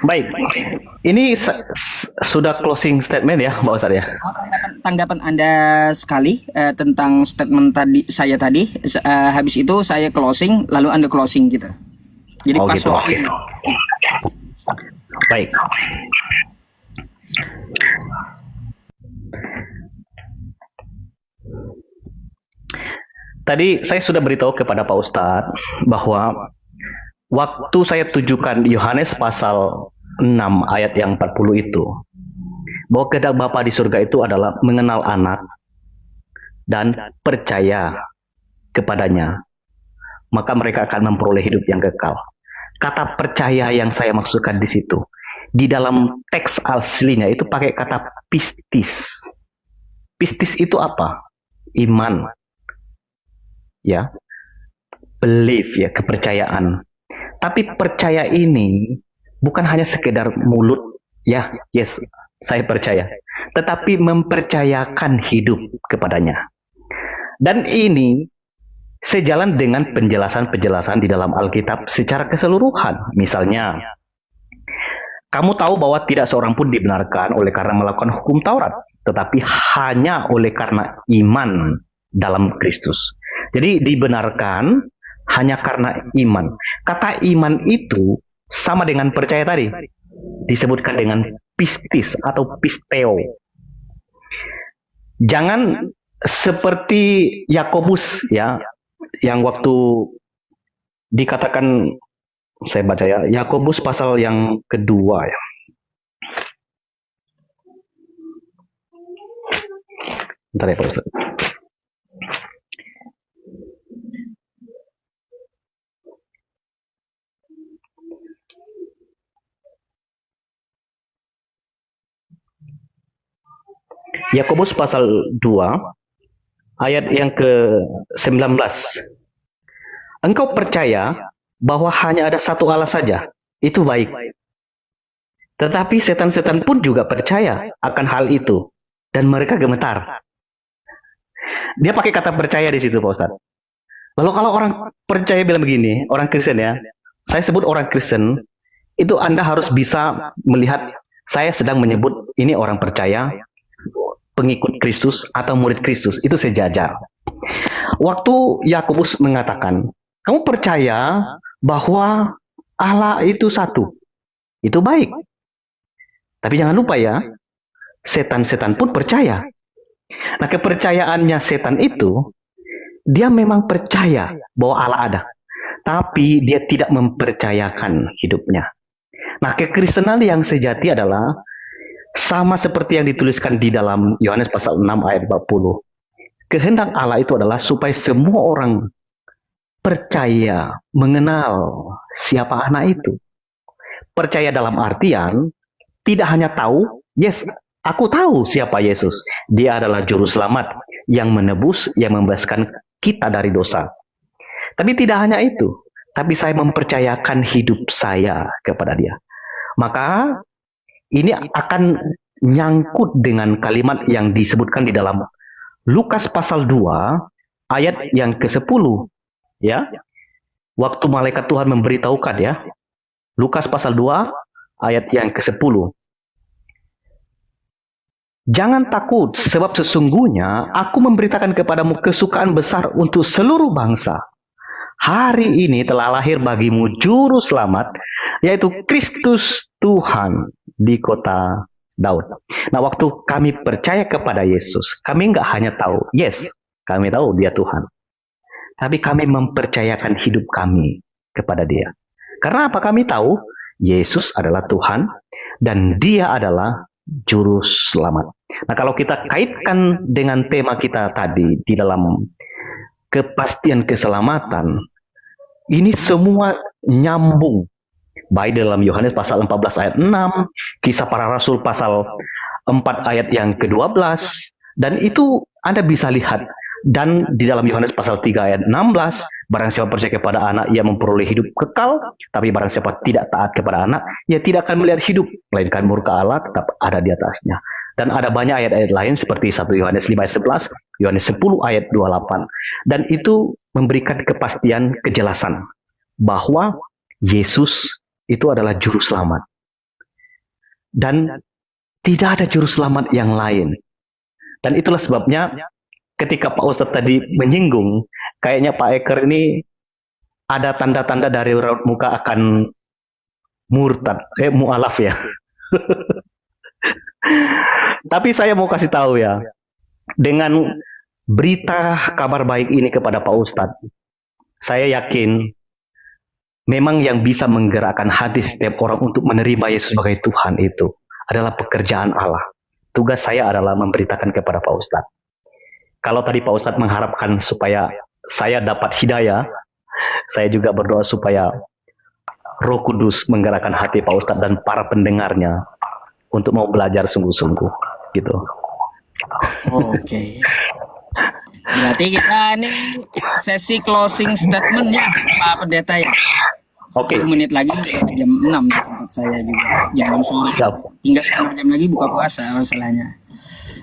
Baik, ini sudah closing statement ya Mbak Ustadz ya? Tanggapan Anda sekali tentang statement saya tadi. Habis itu saya closing, lalu Anda closing gitu. Jadi pas gitu. waktu. Baik. Tadi saya sudah beritahu kepada Pak Ustadz bahwa waktu saya tujukan Yohanes pasal 6 ayat yang 40 itu, bahwa kehendak Bapa di surga itu adalah mengenal anak dan percaya kepadanya, maka mereka akan memperoleh hidup yang kekal. Kata percaya yang saya maksudkan di situ, di dalam teks aslinya itu pakai kata pistis. Pistis itu apa? Iman, ya, belief, ya, kepercayaan. Tapi percaya ini bukan hanya sekedar mulut, ya, yes, saya percaya, tetapi mempercayakan hidup kepadanya. Dan ini sejalan dengan penjelasan-penjelasan di dalam Alkitab secara keseluruhan. Misalnya, kamu tahu bahwa tidak seorang pun dibenarkan oleh karena melakukan hukum Taurat, tetapi hanya oleh karena iman dalam Kristus. Jadi dibenarkan hanya karena iman. Kata iman itu sama dengan percaya tadi. Disebutkan dengan pistis atau pisteo. Jangan seperti Yakobus, ya, yang waktu dikatakan, saya baca ya, Yakobus pasal yang kedua, ya. Bentar ya Pak Ustaz. Yakobus pasal 2 ayat yang ke-19. Engkau percaya bahwa hanya ada satu Allah saja, itu baik. Tetapi setan-setan pun juga percaya akan hal itu, dan mereka gemetar. Dia pakai kata percaya di situ, Pak Ustadz. Lalu kalau orang percaya bilang begini, orang Kristen ya, saya sebut orang Kristen, itu Anda harus bisa melihat, saya sedang menyebut ini orang percaya, pengikut Kristus atau murid Kristus, itu sejajar. Waktu Yakobus mengatakan, kamu percaya bahwa Allah itu satu, itu baik. Tapi jangan lupa ya, setan-setan pun percaya. Nah, kepercayaannya setan itu, dia memang percaya bahwa Allah ada, tapi dia tidak mempercayakan hidupnya. Nah, kekristenan yang sejati adalah sama seperti yang dituliskan di dalam Yohanes pasal 6 ayat 40. Kehendak Allah itu adalah supaya semua orang percaya, mengenal siapa anak itu. Percaya dalam artian, tidak hanya tahu, yes, aku tahu siapa Yesus. Dia adalah juru selamat yang menebus, yang membebaskan kita dari dosa. Tapi tidak hanya itu, tapi saya mempercayakan hidup saya kepada dia. Maka ini akan nyangkut dengan kalimat yang disebutkan di dalam Lukas pasal 2 ayat yang ke-10, ya. Waktu malaikat Tuhan memberitahukan, ya. Lukas pasal 2 ayat yang ke-10. Jangan takut, sebab sesungguhnya aku memberitakan kepadamu kesukaan besar untuk seluruh bangsa. Hari ini telah lahir bagimu juru selamat, yaitu Kristus Tuhan di kota Daud. Nah, waktu kami percaya kepada Yesus, kami nggak hanya tahu, yes, kami tahu dia Tuhan. Tapi kami mempercayakan hidup kami kepada dia. Karena apa? Kami tahu Yesus adalah Tuhan dan dia adalah juru selamat. Nah, kalau kita kaitkan dengan tema kita tadi di dalam kepastian keselamatan, ini semua nyambung. Baik dalam Yohanes pasal 14 ayat 6, Kisah Para Rasul pasal 4 ayat yang ke-12, dan itu Anda bisa lihat. Dan di dalam Yohanes pasal 3 ayat 16, barang siapa percaya kepada anak, ia memperoleh hidup kekal, tapi barang siapa tidak taat kepada anak, ia tidak akan melihat hidup, melainkan murka Allah tetap ada di atasnya. Dan ada banyak ayat-ayat lain seperti 1 Yohanes 5 ayat 11, Yohanes 10 ayat 28. Dan itu memberikan kepastian, kejelasan bahwa Yesus itu adalah juru selamat. Dan tidak ada juru selamat yang lain. Dan itulah sebabnya ketika Pak Ustadz tadi menyinggung, kayaknya Pak Eker ini ada tanda-tanda dari raut muka akan murtad, mu'alaf ya. Tapi saya mau kasih tahu ya, dengan berita kabar baik ini kepada Pak Ustadz, saya yakin memang yang bisa menggerakkan hati setiap orang untuk menerima Yesus sebagai Tuhan itu adalah pekerjaan Allah. Tugas saya adalah memberitakan kepada Pak Ustadz. Kalau tadi Pak Ustadz mengharapkan supaya saya dapat hidayah, saya juga berdoa supaya Roh Kudus menggerakkan hati Pak Ustadz dan para pendengarnya untuk mau belajar sungguh-sungguh gitu. Oke. Berarti kita ini sesi closing statement ya Pak Pendeta ya. Oke. 10 menit lagi jam 6 di tempat saya juga, jam 6 sore. Siap. Hingga setengah jam lagi buka puasa masalahnya.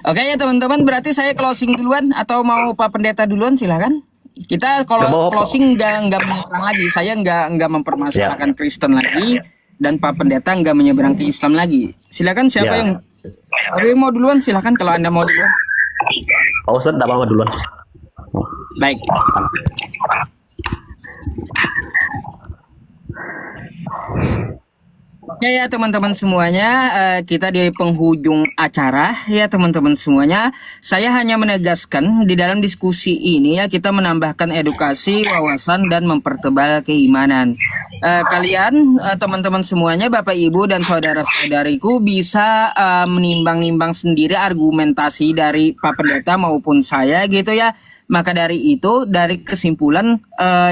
Oke ya teman-teman, berarti saya closing duluan atau mau Pak Pendeta duluan, silakan. Kita kalau closing nggak menyeberang lagi, saya nggak mempermasalahkan Kristen lagi, dan Pak Pendeta nggak menyeberang ke Islam lagi. Silakan siapa yang mau duluan, silakan kalau Anda mau duluan. Pak Ustadz tidak apa-apa duluan. Baik. Ya teman-teman semuanya, kita di penghujung acara ya teman-teman semuanya. Saya hanya menegaskan di dalam diskusi ini ya, kita menambahkan edukasi, wawasan, dan mempertebal keimanan. Kalian teman-teman semuanya, Bapak Ibu dan saudara-saudariku bisa menimbang-nimbang sendiri argumentasi dari Pak Pendeta maupun saya gitu ya. Maka dari itu, dari kesimpulan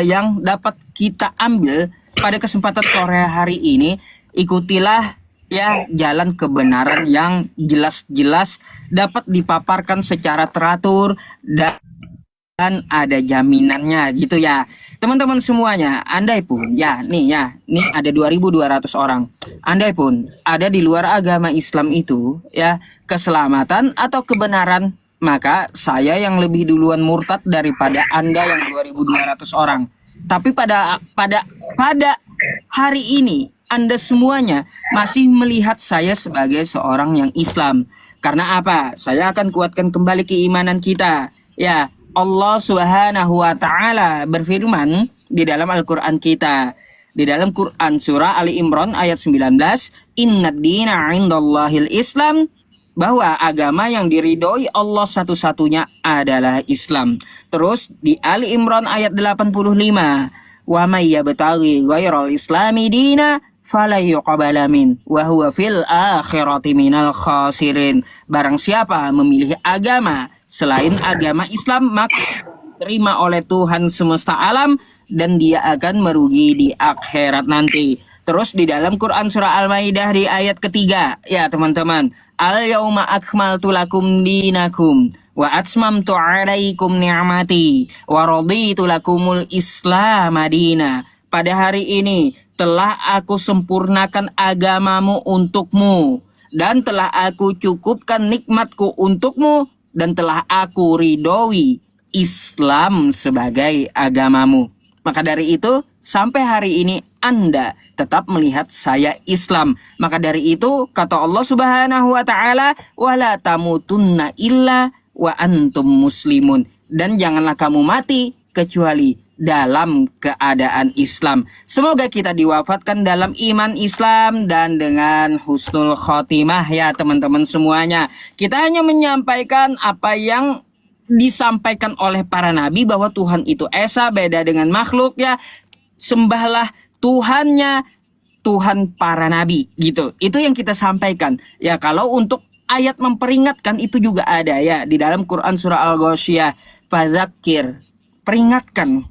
yang dapat kita ambil pada kesempatan sore hari ini, ikutilah ya jalan kebenaran yang jelas-jelas dapat dipaparkan secara teratur dan ada jaminannya gitu ya. Teman-teman semuanya, andai pun ya nih ada 2.200 orang. Andai pun ada di luar agama Islam itu ya keselamatan atau kebenaran, maka saya yang lebih duluan murtad daripada Anda yang 2.200 orang. Tapi pada hari ini Anda semuanya masih melihat saya sebagai seorang yang Islam. Karena apa? Saya akan kuatkan kembali keimanan kita. Ya, Allah Subhanahu wa taala berfirman di dalam Al-Qur'an kita. Di dalam Quran surah Ali Imran ayat 19, "Innad dina 'indallahil Islam", bahwa agama yang diridhoi Allah satu-satunya adalah Islam. Terus di Ali Imran ayat 85, "Wa may yabtaghi ghairal islami dina fala yuqbala min wa huwa fil akhirati minal khasirin." Barang siapa memilih agama selain agama Islam, maka diterima oleh Tuhan semesta alam dan dia akan merugi di akhirat nanti. Terus di dalam Quran surah Al-Maidah di ayat ketiga, ya teman-teman, "Al-yauma akmaltu lakum dinakum wa atmamtu 'alaikum ni'mati wa raditu lakumul Islam madina." Pada hari ini telah aku sempurnakan agamamu untukmu, dan telah aku cukupkan nikmatku untukmu, dan telah aku ridhoi Islam sebagai agamamu. Maka dari itu, sampai hari ini Anda tetap melihat saya Islam. Maka dari itu, kata Allah Subhanahu wa taala, "Wala tamutunna illa wa antum muslimun." Dan janganlah kamu mati kecuali dalam keadaan Islam. Semoga kita diwafatkan dalam iman Islam dan dengan husnul khotimah ya teman-teman semuanya. Kita hanya menyampaikan apa yang disampaikan oleh para nabi, bahwa Tuhan itu esa, beda dengan makhluk ya. Sembahlah Tuhannya, Tuhan para nabi gitu. Itu yang kita sampaikan. Ya, kalau untuk ayat memperingatkan itu juga ada ya di dalam Quran surah Al-Ghasyiyah, "Fadzakir", peringatkan.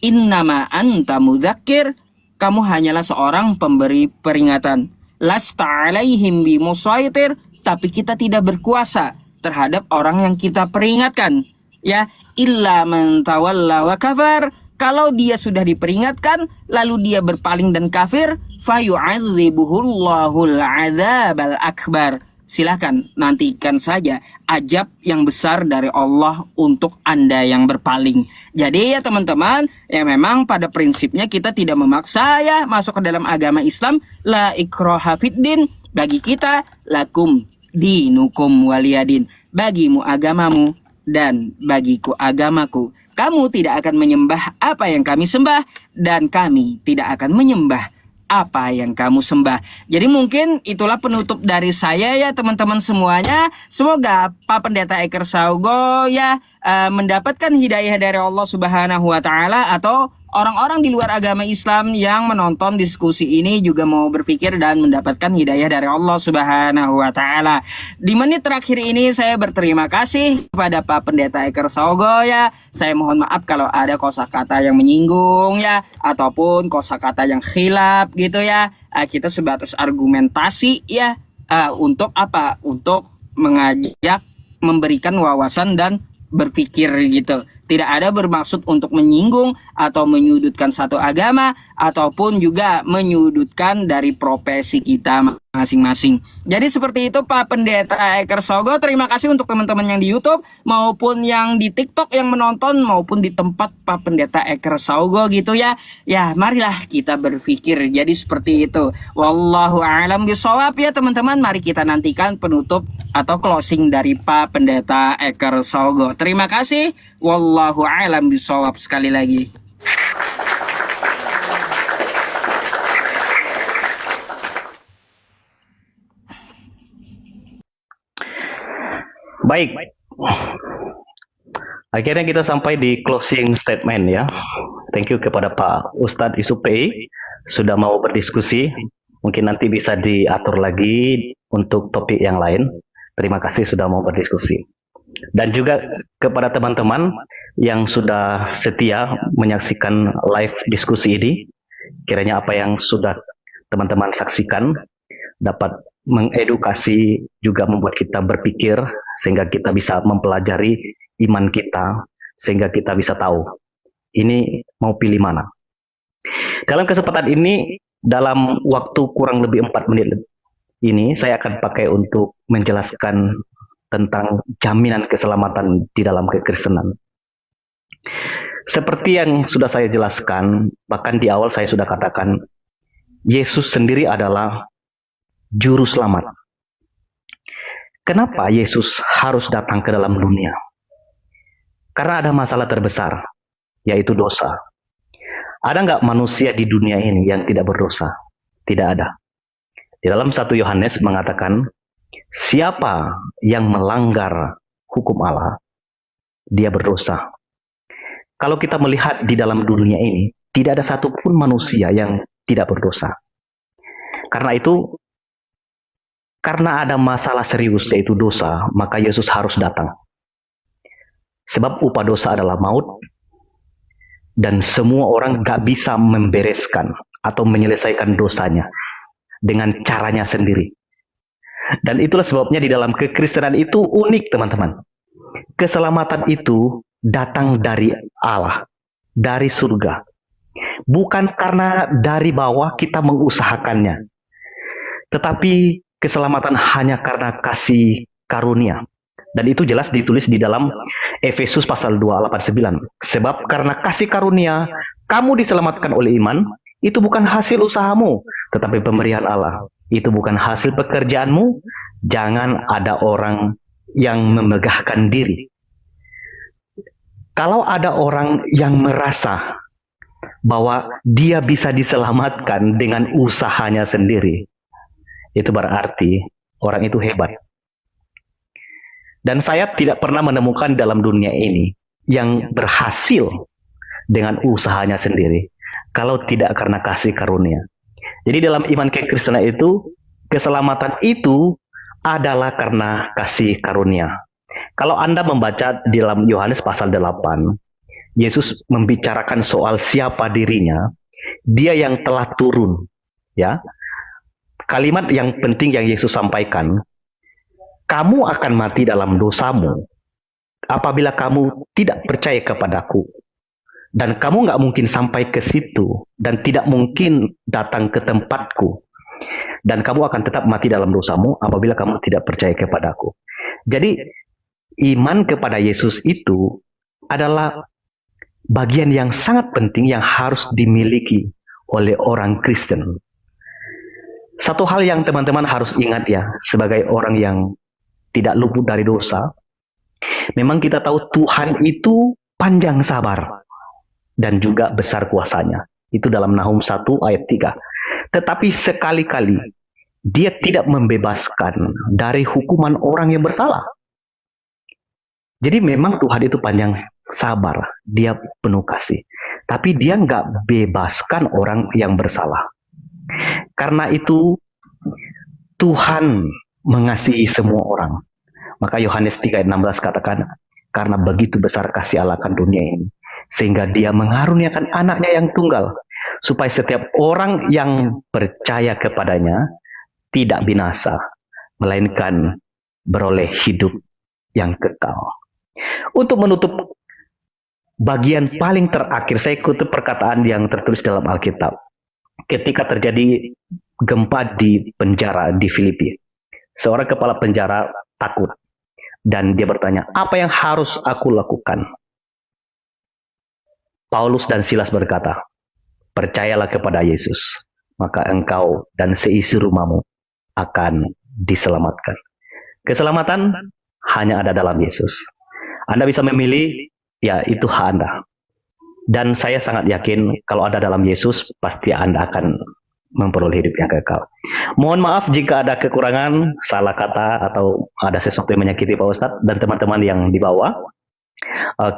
"Innama anta mudzakir", kamu hanyalah seorang pemberi peringatan. "Lasta 'alaihim bimusaitir", tapi kita tidak berkuasa terhadap orang yang kita peringatkan. Ya, "illa man tawalla wa kafar", kalau dia sudah diperingatkan lalu dia berpaling dan kafir, "fayu'adzibuhullahul 'adzabal akbar", silahkan nantikan saja ajab yang besar dari Allah untuk Anda yang berpaling. Jadi ya teman-teman, ya memang pada prinsipnya kita tidak memaksa ya masuk ke dalam agama Islam. La ikraha fiddin, bagi kita lakum dinukum waliyadin, bagimu agamamu dan bagiku agamaku. Kamu tidak akan menyembah apa yang kami sembah, dan kami tidak akan menyembah apa yang kamu sembah. Jadi mungkin itulah penutup dari saya ya teman-teman semuanya. Semoga Pak Pendeta Eker Saugo ya mendapatkan hidayah dari Allah Subhanahu wa taala, atau orang-orang di luar agama Islam yang menonton diskusi ini juga mau berpikir dan mendapatkan hidayah dari Allah Subhanahu wa taala. Di menit terakhir ini saya berterima kasih kepada Pak Pendeta Eker Saogo ya. Saya mohon maaf kalau ada kosakata yang menyinggung ya, ataupun kosakata yang khilaf gitu ya. Kita sebatas argumentasi ya, untuk apa? Untuk mengajak, memberikan wawasan dan berpikir gitu. Tidak ada bermaksud untuk menyinggung atau menyudutkan satu agama ataupun juga menyudutkan dari profesi kita masing-masing. Jadi seperti itu Pak Pendeta Eker Saogo. Terima kasih untuk teman-teman yang di YouTube maupun yang di TikTok yang menonton maupun di tempat Pak Pendeta Eker Saogo gitu ya. Ya, marilah kita berpikir. Jadi seperti itu. Wallahu a'lam bishawab ya teman-teman. Mari kita nantikan penutup atau closing dari Pak Pendeta Eker Saogo. Terima kasih. Wallahu a'lam bishawab sekali lagi. Baik. Akhirnya kita sampai di closing statement ya. Thank you kepada Pak Ustadz Yusuf PI sudah mau berdiskusi. Mungkin nanti bisa diatur lagi untuk topik yang lain. Terima kasih sudah mau berdiskusi. Dan juga kepada teman-teman yang sudah setia menyaksikan live diskusi ini, kiranya apa yang sudah teman-teman saksikan dapat mengedukasi, juga membuat kita berpikir sehingga kita bisa mempelajari iman kita, sehingga kita bisa tahu ini mau pilih mana. Dalam kesempatan ini, dalam waktu kurang lebih 4 menit ini, saya akan pakai untuk menjelaskan tentang jaminan keselamatan di dalam kekristenan. Seperti yang sudah saya jelaskan, bahkan di awal saya sudah katakan, Yesus sendiri adalah juru selamat. Kenapa Yesus harus datang ke dalam dunia? Karena ada masalah terbesar, yaitu dosa. Ada nggak manusia di dunia ini yang tidak berdosa? Tidak ada. Di dalam 1 Yohanes mengatakan, siapa yang melanggar hukum Allah, dia berdosa. Kalau kita melihat di dalam dunia ini, tidak ada satupun manusia yang tidak berdosa. Karena itu, karena ada masalah serius yaitu dosa, maka Yesus harus datang. Sebab upah dosa adalah maut, dan semua orang gak bisa membereskan atau menyelesaikan dosanya dengan caranya sendiri. Dan itulah sebabnya di dalam kekristenan itu unik teman-teman. Keselamatan itu datang dari Allah, dari surga. Bukan karena dari bawah kita mengusahakannya, tetapi keselamatan hanya karena kasih karunia. Dan itu jelas ditulis di dalam Efesus pasal 2 ayat 9. Sebab karena kasih karunia kamu diselamatkan oleh iman, itu bukan hasil usahamu, tetapi pemberian Allah. Itu bukan hasil pekerjaanmu. Jangan ada orang yang memegahkan diri. Kalau ada orang yang merasa bahwa dia bisa diselamatkan dengan usahanya sendiri, itu berarti orang itu hebat. Dan saya tidak pernah menemukan dalam dunia ini yang berhasil dengan usahanya sendiri, kalau tidak karena kasih karunia. Jadi dalam iman kekristenan itu, keselamatan itu adalah karena kasih karunia. Kalau Anda membaca di dalam Yohanes pasal 8, Yesus membicarakan soal siapa dirinya, dia yang telah turun. Ya, kalimat yang penting yang Yesus sampaikan, kamu akan mati dalam dosamu apabila kamu tidak percaya kepadaku. Dan kamu nggak mungkin sampai ke situ dan tidak mungkin datang ke tempatku. Dan kamu akan tetap mati dalam dosamu apabila kamu tidak percaya kepadaku. Jadi iman kepada Yesus itu adalah bagian yang sangat penting yang harus dimiliki oleh orang Kristen. Satu hal yang teman-teman harus ingat ya, sebagai orang yang tidak luput dari dosa, memang kita tahu Tuhan itu panjang sabar dan juga besar kuasanya. Itu dalam Nahum 1 ayat 3. Tetapi sekali-kali dia tidak membebaskan dari hukuman orang yang bersalah. Jadi memang Tuhan itu panjang sabar, dia penuh kasih. Tapi dia nggak bebaskan orang yang bersalah. Karena itu Tuhan mengasihi semua orang. Maka Yohanes 3 ayat 16 katakan, karena begitu besar kasih Allah akan dunia ini, sehingga dia mengaruniakan anaknya yang tunggal, supaya setiap orang yang percaya kepadanya tidak binasa, melainkan beroleh hidup yang kekal. Untuk menutup bagian paling terakhir, saya kutip perkataan yang tertulis dalam Alkitab. Ketika terjadi gempa di penjara di Filipi, seorang kepala penjara takut dan dia bertanya, apa yang harus aku lakukan? Paulus dan Silas berkata, percayalah kepada Yesus, maka engkau dan seisi rumahmu akan diselamatkan. Keselamatan hanya ada dalam Yesus. Anda bisa memilih, ya itu hak Anda. Dan saya sangat yakin kalau ada dalam Yesus, pasti Anda akan memperoleh hidup yang kekal. Mohon maaf jika ada kekurangan, salah kata, atau ada sesuatu yang menyakiti Pak Ustadz dan teman-teman yang di bawah.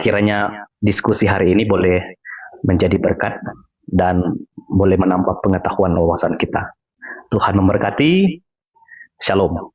Kiranya diskusi hari ini boleh menjadi berkat dan boleh menambah pengetahuan wawasan kita. Tuhan memberkati. Shalom.